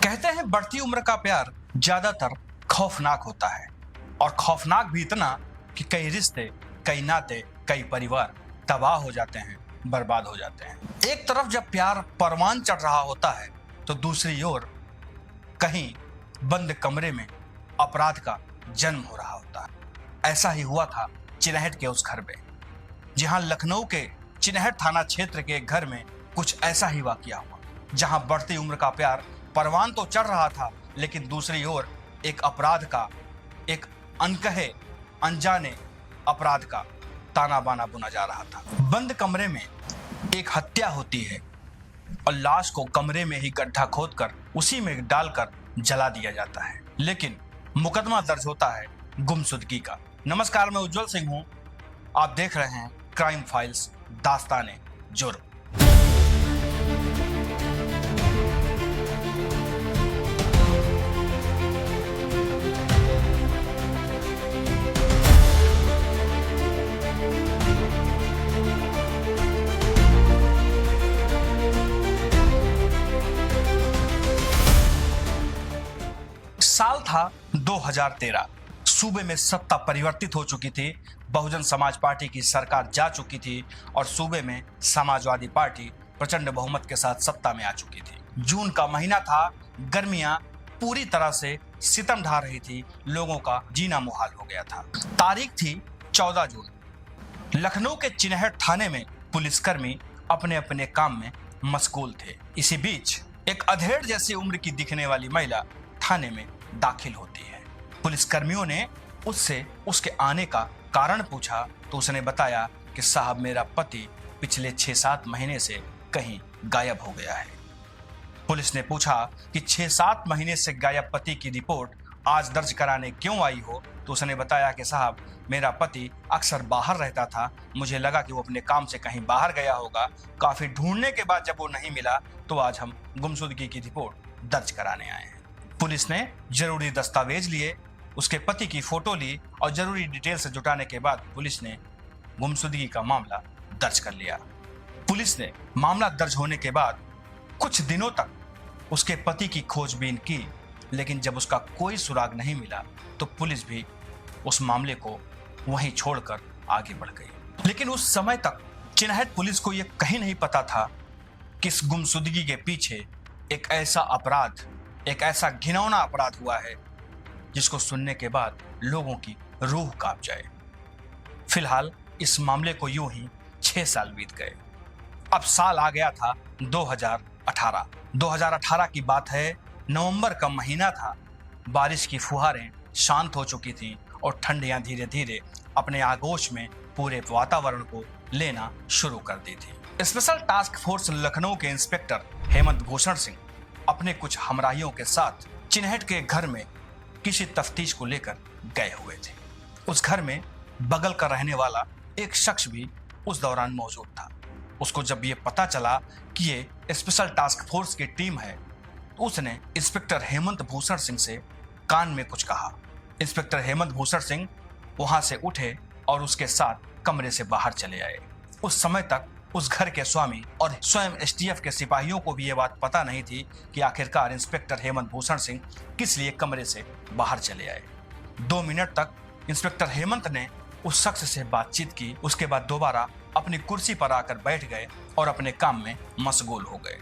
कहते हैं बढ़ती उम्र का प्यार ज्यादातर खौफनाक होता है और खौफनाक भी इतना कि कई रिश्ते, कई नाते, कई परिवार तबाह हो जाते हैं, बर्बाद हो जाते हैं। एक तरफ जब प्यार परवान चढ़ रहा होता है तो दूसरी ओर कहीं बंद कमरे में अपराध का जन्म हो रहा होता है। ऐसा ही हुआ था चिनहट के उस घर में। जहां लखनऊ के चिनहट थाना क्षेत्र के एक घर में कुछ ऐसा ही वाकया हुआ, जहां बढ़ती उम्र का प्यार परवान तो चढ़ रहा था, लेकिन दूसरी ओर एक अपराध का, एक अनकहे अनजाने अपराध का ताना बाना बुना जा रहा था। बंद कमरे में एक हत्या होती है और लाश को कमरे में ही गड्ढा खोदकर उसी में डालकर जला दिया जाता है, लेकिन मुकदमा दर्ज होता है गुमशुदगी का। नमस्कार, मैं उज्जवल सिंह हूं। आप देख रहे हैं क्राइम फाइल्स दास्ताने जुर्म। साल था 2013। सूबे में सत्ता परिवर्तित हो चुकी थी, बहुजन समाज पार्टी की सरकार जा चुकी थी और सूबे में समाजवादी पार्टी प्रचंड बहुमत के साथ सत्ता में आ चुकी थी। जून का महीना था, गर्मियां पूरी तरह से सितम ढा रही थी, लोगों का जीना मुहाल हो गया था। तारीख थी 14 जून। लखनऊ के चिनहट थाने में पुलिसकर्मी अपने अपने काम में मशगूल थे। इसी बीच एक अधेड़ जैसी उम्र की दिखने वाली महिला थाने में दाखिल होती है। पुलिसकर्मियों ने उससे उसके आने का कारण पूछा तो उसने बताया कि साहब, मेरा पति पिछले 6-7 महीने से कहीं गायब हो गया है। पुलिस ने पूछा कि 6-7 महीने से गायब पति की रिपोर्ट आज दर्ज कराने क्यों आई हो, तो उसने बताया कि साहब, मेरा पति अक्सर बाहर रहता था, मुझे लगा कि वो अपने काम से कहीं बाहर गया होगा। काफी ढूंढने के बाद जब वो नहीं मिला तो आज हम गुमशुदगी की रिपोर्ट दर्ज कराने आए हैं। पुलिस ने जरूरी दस्तावेज लिए, उसके पति की फोटो ली और जरूरी डिटेल से जुटाने के बाद पुलिस ने गुमशुदगी का मामला दर्ज कर लिया। पुलिस ने मामला दर्ज होने के बाद कुछ दिनों तक उसके पति की खोजबीन की, लेकिन जब उसका कोई सुराग नहीं मिला तो पुलिस भी उस मामले को वहीं छोड़कर आगे बढ़ गई। लेकिन उस समय तक चिनहट पुलिस को यह कहीं नहीं पता था कि इस गुमशुदगी के पीछे एक ऐसा अपराध, एक ऐसा घिनौना अपराध हुआ है जिसको सुनने के बाद लोगों की रूह कांप जाए। फिलहाल इस मामले को यूं ही 6 साल बीत गए। अब साल आ गया था 2018। 2018 की बात है, नवंबर का महीना था। बारिश की फुहारें शांत हो चुकी थीं और ठंडियां धीरे धीरे अपने आगोश में पूरे वातावरण को लेना शुरू कर दी थी। स्पेशल टास्क फोर्स लखनऊ के इंस्पेक्टर हेमंत भूषण सिंह अपने कुछ हमराहियों के साथ चिनहट के घर में किसी तफ्तीश को लेकर गए हुए थे। उस घर में बगल का रहने वाला एक शख्स भी उस दौरान मौजूद था। उसको जब ये पता चला कि ये स्पेशल टास्क फोर्स की टीम है तो उसने इंस्पेक्टर हेमंत भूषण सिंह से कान में कुछ कहा। इंस्पेक्टर हेमंत भूषण सिंह वहां से उठे और उसके साथ कमरे से बाहर चले आए। उस समय तक उस घर के स्वामी और स्वयं एसटीएफ के सिपाहियों को भी ये बात पता नहीं थी कि आखिरकार इंस्पेक्टर हेमंत भूषण सिंह किस लिए कमरे से बाहर चले आए। 2 मिनट तक इंस्पेक्टर हेमंत ने उस शख्स से बातचीत की, उसके बाद दोबारा अपनी कुर्सी पर आकर बैठ गए और अपने काम में मशगूल हो गए।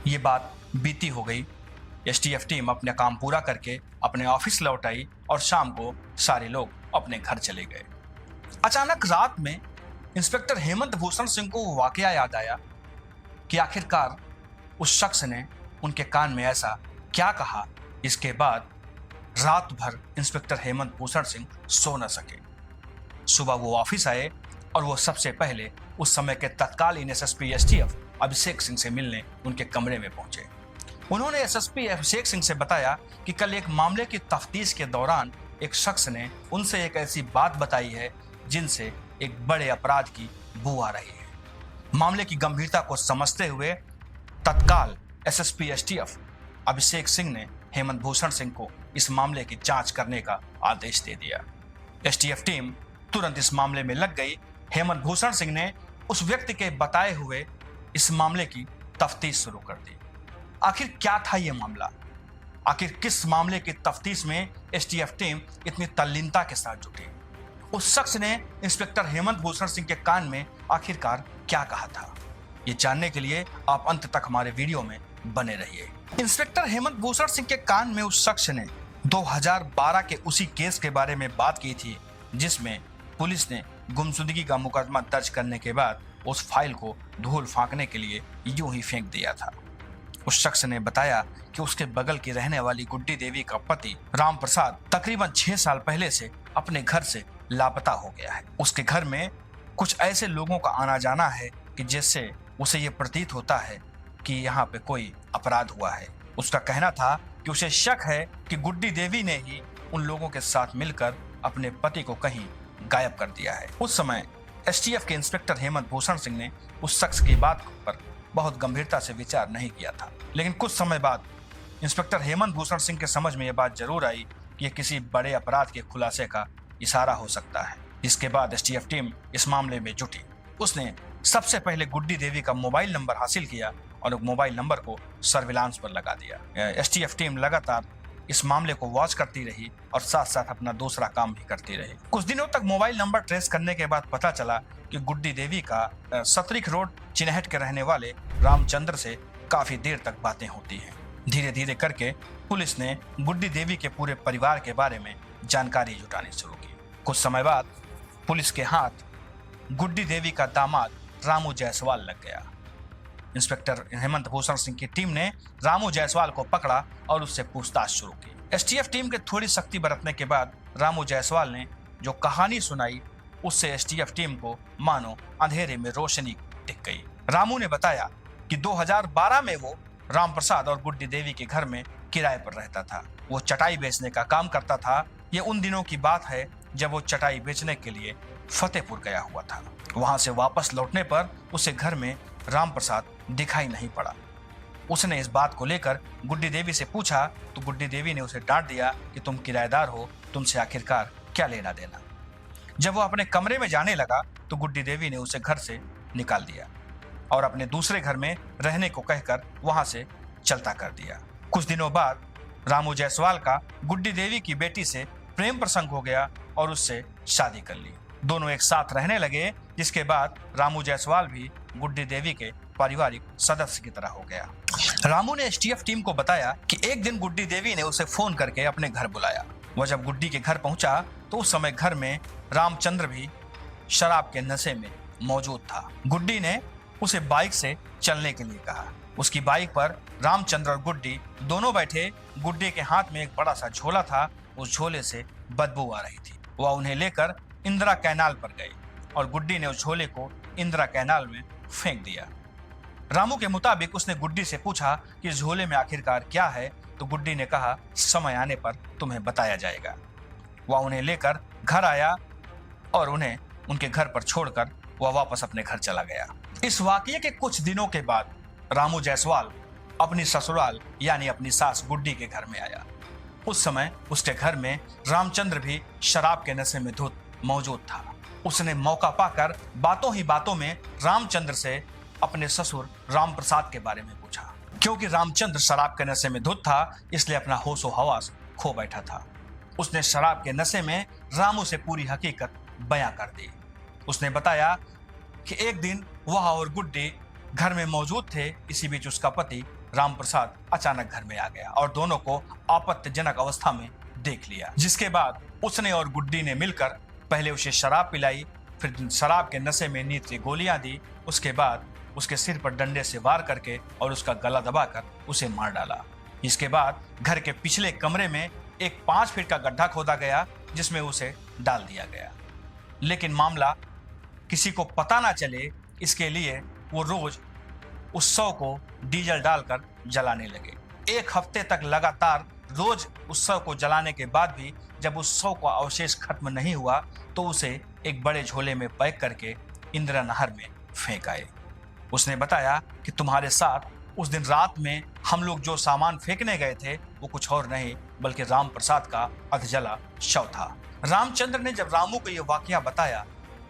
ये बात बीती हो गई। एसटीएफ टीम अपना काम पूरा करके अपने ऑफिस लौट आई और शाम को सारे लोग अपने घर चले गए। अचानक रात में इंस्पेक्टर हेमंत भूषण सिंह को वाकया याद आया कि आखिरकार उस शख्स ने उनके कान में ऐसा क्या कहा। इसके बाद रात भर इंस्पेक्टर हेमंत भूषण सिंह सो न सके। सुबह वो ऑफिस आए और वो सबसे पहले उस समय के तत्कालीन एसएसपी एसटीएफ अभिषेक सिंह से मिलने उनके कमरे में पहुंचे। उन्होंने एसएसपी अभिषेक सिंह से बताया कि कल एक मामले की तफ्तीश के दौरान एक शख्स ने उनसे एक ऐसी बात बताई है जिनसे एक बड़े अपराध की बू आ रही है। मामले की गंभीरता को समझते हुए तत्काल एसएसपी एसटीएफ अभिषेक सिंह ने हेमंत भूषण सिंह को इस मामले की जांच करने का आदेश दे दिया। एसटीएफ टीम तुरंत इस मामले में लग गई। हेमंत भूषण सिंह ने उस व्यक्ति के बताए हुए इस मामले की तफ्तीश शुरू कर दी। आखिर क्या था यह मामला? आखिर किस मामले की तफ्तीश में एसटीएफ टीम इतनी तल्लीनता के साथ जुटी? उस शख्स ने इंस्पेक्टर हेमंत भूषण सिंह के कान में आखिरकार क्या कहा था? ये जानने के लिए आप अंत तक हमारे वीडियो में बने रहिए। इंस्पेक्टर हेमंत भूषण सिंह के कान में उस शख्स ने 2012 के उसी केस के बारे में बात की थी जिसमें पुलिस ने गुमशुदगी का मुकदमा दर्ज करने के बाद उस फाइल को धूल फांकने के लिए यूं ही फेंक दिया था। उस शख्स ने बताया कि उसके बगल की रहने वाली गुड्डी देवी का पति राम प्रसाद तकरीबन 6 साल पहले से अपने घर से लापता हो गया है। उसके घर में कुछ ऐसे लोगों का आना जाना है कि जिससे उसे ये प्रतीत होता है कि यहाँ पे कोई अपराध हुआ है। उसका कहना था कि उसे शक है कि गुड्डी देवी ने ही उन लोगों के साथ मिलकर अपने पति को कहीं गायब कर दिया है। उस समय एसटीएफ के इंस्पेक्टर हेमंत भूषण सिंह ने उस शख्स की बात पर बहुत गंभीरता से विचार नहीं किया था, लेकिन कुछ समय बाद इंस्पेक्टर हेमंत भूषण सिंह के समझ में यह बात जरूर आई कि यह किसी बड़े अपराध के खुलासे का इशारा हो सकता है। इसके बाद एसटीएफ टीम इस मामले में जुटी। उसने सबसे पहले गुड्डी देवी का मोबाइल नंबर हासिल किया और मोबाइल नंबर को सर्विलांस पर लगा दिया। एसटीएफ टीम लगातार इस मामले को वॉच करती रही और साथ साथ अपना दूसरा काम भी करती रही। कुछ दिनों तक मोबाइल नंबर ट्रेस करने के बाद पता चला कि गुड्डी देवी का सतरिक रोड चिन्हट के रहने वाले रामचंद्र से काफी देर तक बातें होती हैं। धीरे धीरे करके पुलिस ने गुड्डी देवी के पूरे परिवार के बारे में जानकारी जुटानी शुरू की। कुछ समय बाद पुलिस के हाथ गुड्डी देवी का दामाद रामू जायसवाल लग गया। इंस्पेक्टर हेमंत भूषण सिंह की टीम ने रामू जायसवाल को पकड़ा और उससे पूछताछ शुरू की। एसटीएफ टीम के थोड़ी सख्ती बरतने के बाद रामू जायसवाल ने जो कहानी सुनाई उससे एसटीएफ टीम को मानो अंधेरे में रोशनी दिख गई। रामू ने बताया कि 2012 में वो राम प्रसाद और गुड्डी देवी के घर में किराए पर रहता था। वो चटाई बेचने का काम करता था। ये उन दिनों की बात है जब वो चटाई बेचने के लिए फतेहपुर गया हुआ था। वहां से वापस लौटने पर उसे घर में राम प्रसाद दिखाई नहीं पड़ा। उसने इस बात को लेकर गुड्डी देवी से पूछा तो गुड्डी देवी ने उसे डांट दिया कि तुम किराएदार हो, तुमसे आखिरकार क्या लेना देना। जब वो अपने कमरे में जाने लगा तो गुड्डी देवी ने उसे घर से निकाल दिया और अपने दूसरे घर में रहने को कहकर वहां से चलता कर दिया। कुछ दिनों बाद रामू जायसवाल का गुड्डी देवी की बेटी से प्रेम प्रसंग हो गया और उससे शादी कर ली। दोनों एक साथ रहने लगे, जिसके बाद रामू जायसवाल भी गुड्डी देवी के पारिवारिक सदस्य की तरह हो गया। रामू ने एसटीएफ टीम को बताया कि एक दिन गुड्डी देवी ने उसे फोन करके अपने घर बुलाया। वह जब गुड्डी के घर पहुंचा तो उस समय घर में रामचंद्र भी शराब के नशे में मौजूद था। गुड्डी ने उसे बाइक से चलने के लिए कहा। उसकी बाइक पर रामचंद्र और गुड्डी दोनों बैठे। गुड्डी के हाथ में एक बड़ा सा झोला था। उस झोले से बदबू आ रही थी। वह उन्हें लेकर इंदिरा कैनाल पर गए और गुड्डी ने उस झोले को इंदिरा कैनाल में फेंक दिया। रामू के मुताबिक उसने गुड्डी से पूछा कि इस झोले में आखिरकार क्या है, तो गुड्डी ने कहा समय आने पर तुम्हें बताया जाएगा। वह उन्हें लेकर घर आया और उन्हें उनके घर पर छोड़कर वह वापस अपने घर चला गया। इस वाकये के कुछ दिनों के बाद रामू जायसवाल अपनी ससुराल यानी अपनी सास गुड्डी के घर में आया। उस समय उसके घर में रामचंद्र भी शराब के नशे में धुत मौजूद था। उसने मौका पाकर बातों ही बातों में रामचंद्र से अपने ससुर राम प्रसाद के बारे में पूछा। क्योंकि रामचंद्र शराब के नशे में धुत था इसलिए अपना होशो हवास खो बैठा था। उसने शराब के नशे में रामू से पूरी हकीकत बयां कर दी। उसने बताया कि एक दिन वह और गुड्डी घर में मौजूद थे। इसी बीच उसका पति राम प्रसाद अचानक घर में आ गया और दोनों को आपत्तिजनक अवस्था में देख लिया, जिसके बाद उसने और गुड्डी ने मिलकर पहले उसे शराब पिलाई, फिर शराब के नशे में नींद की गोलियां दी। उसके बाद उसके सिर पर डंडे से वार करके और उसका गला दबाकर उसे मार डाला। इसके बाद घर के पिछले कमरे में एक 5 फीट का गड्ढा खोदा गया जिसमें उसे डाल दिया गया। लेकिन मामला किसी को पता ना चले इसके लिए वो रोज उस शव को डीजल डालकर जलाने लगे। 1 हफ्ते तक लगातार रोज उस शव को जलाने के बाद भी जब उस शव का अवशेष खत्म नहीं हुआ तो उसे एक बड़े झोले में पैक करके इंदिरा नहर में फेंक आए। उसने बताया कि तुम्हारे साथ उस दिन रात में हम लोग जो सामान फेंकने गए थे वो कुछ और नहीं बल्कि राम प्रसाद का अधजला शव था। रामचंद्र ने जब रामू को यह वाकया बताया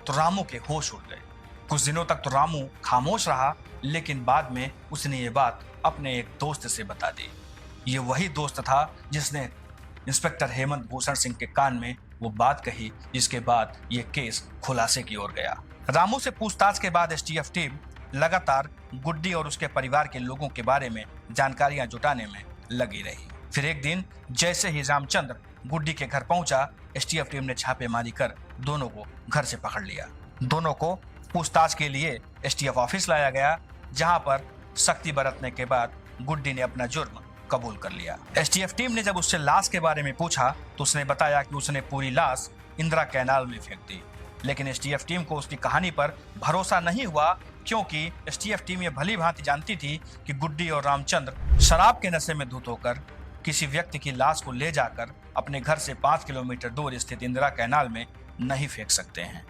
तो रामू के होश उड़ गए। कुछ दिनों तक तो रामू खामोश रहा, लेकिन बाद में उसने ये बात अपने एक दोस्त से बता दी। ये वही दोस्त था जिसने इंस्पेक्टर हेमंत भूषण सिंह के कान में वो बात कही, जिसके बाद ये केस खुलासे की ओर गया। रामू से पूछताछ के बाद एसटीएफ टीम लगातार गुड्डी और उसके परिवार के लोगों के बारे में जानकारियां जुटाने में लगी रही। फिर एक दिन जैसे ही रामचंद्र गुड्डी के घर पहुंचा, एसटीएफ टीम ने छापेमारी कर दोनों को घर से पकड़ लिया। दोनों को पूछताछ के लिए एसटीएफ ऑफिस लाया गया, जहां पर सख्ती बरतने के बाद गुड्डी ने अपना जुर्म कबूल कर लिया। एसटीएफ टीम ने जब उससे लाश के बारे में पूछा तो उसने बताया कि उसने पूरी लाश इंदिरा कैनाल में फेंक दी। लेकिन एसटीएफ टीम को उसकी कहानी पर भरोसा नहीं हुआ, क्योंकि एसटीएफ टीम ये भली भांति जानती थी कि गुड्डी और रामचंद्र शराब के नशे में धुत होकर किसी व्यक्ति की लाश को ले जाकर अपने घर से 5 किलोमीटर दूर स्थित इंदिरा कैनाल में नहीं फेंक सकते हैं,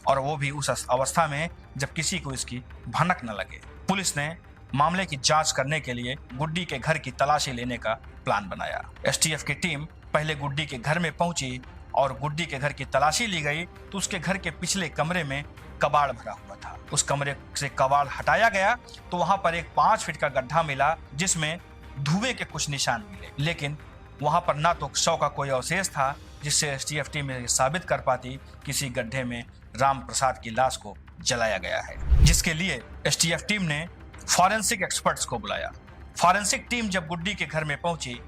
और वो भी उस अवस्था में जब किसी को इसकी भनक न लगे। पुलिस ने मामले की जांच करने के लिए गुड्डी के घर की तलाशी लेने का प्लान बनाया। एसटीएफ की टीम पहले गुड्डी के घर में पहुंची और गुड्डी के घर की तलाशी ली गई तो उसके घर के पिछले कमरे में कबाड़ भरा हुआ था। उस कमरे से कबाड़ हटाया गया तो वहां पर एक 5 फीट का गड्ढा मिला, जिसमें धुएं के कुछ निशान मिले, लेकिन वहां पर ना तो शव का कोई अवशेष था जिससे एसटीएफ टीम ये साबित कर पाती किसी गड्ढे में राम प्रसाद की लाश को जलाया गया है, जिसके लिए एसटीएफ टीम ने फॉरेंसिक एक्सपर्ट्स को बुलाया। फॉरेंसिक टीम जब गुड्डी के घर में पहुंची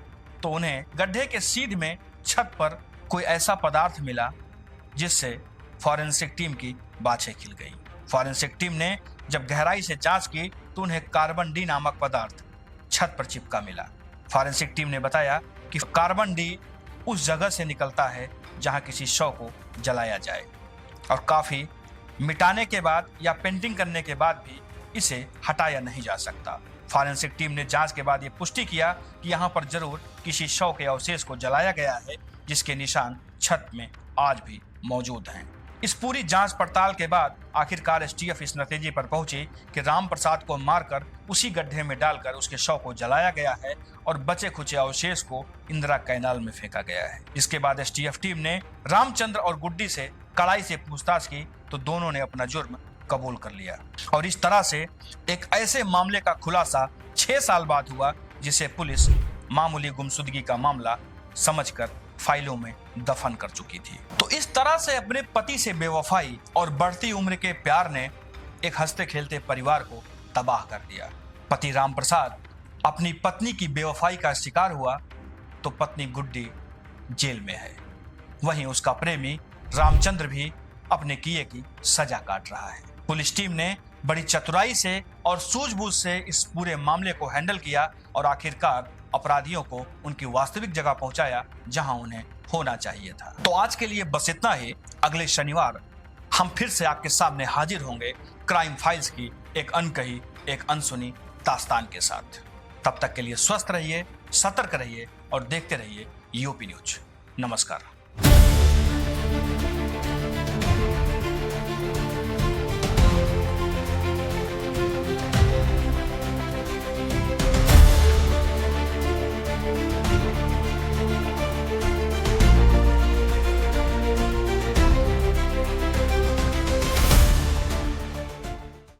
तो उन्हें गड्ढे के सीध में छत पर कोई ऐसा पदार्थ मिला जिससे फॉरेंसिक टीम की बाछें खिल गई। फॉरेंसिक टीम ने जब गहराई से जांच की तो उन्हें कार्बन डी नामक पदार्थ छत पर चिपका मिला। फॉरेंसिक टीम ने बताया कि कार्बन डी उस जगह से निकलता है जहां किसी शव को जलाया जाए, और काफी मिटाने के बाद या पेंटिंग करने के बाद भी इसे हटाया नहीं जा सकता। फॉरेंसिक टीम ने जांच के बाद ये पुष्टि किया कि यहाँ पर जरूर किसी शव के अवशेष को जलाया गया है, जिसके निशान छत में आज भी मौजूद हैं। इस पूरी जांच पड़ताल के बाद आखिरकार एसटीएफ इस नतीजे पर पहुंची कि राम प्रसाद को मारकर उसी गड्ढे में डालकर उसके शव को जलाया गया है और बचे खुचे अवशेष को इंदिरा कैनाल में फेंका गया है। इसके बाद एसटीएफ टीम ने रामचंद्र और गुड्डी से कड़ाई से पूछताछ की तो दोनों ने अपना जुर्म कबूल कर लिया, और इस तरह से एक ऐसे मामले का खुलासा 6 साल बाद हुआ जिसे पुलिस मामूली गुमशुदगी का मामला समझकर फाइलों में दफन कर चुकी थी। तो इस तरह से अपने पति से बेवफाई और बढ़ती उम्र के प्यार ने एक हंसते खेलते परिवार को तबाह कर दिया। पति राम प्रसाद अपनी पत्नी की बेवफाई का शिकार हुआ तो पत्नी गुड्डी जेल में है, वहीं उसका प्रेमी रामचंद्र भी अपने किए की सजा काट रहा है। पुलिस टीम ने बड़ी चतुराई से और सूझबूझ से इस पूरे मामले को हैंडल किया और आखिरकार अपराधियों को उनकी वास्तविक जगह पहुंचाया जहां उन्हें होना चाहिए था। तो आज के लिए बस इतना ही। अगले शनिवार हम फिर से आपके सामने हाजिर होंगे क्राइम फाइल्स की एक अनकही, एक अनसुनी दास्तान के साथ। तब तक के लिए स्वस्थ रहिए, सतर्क रहिए और देखते रहिए यूपी न्यूज। नमस्कार।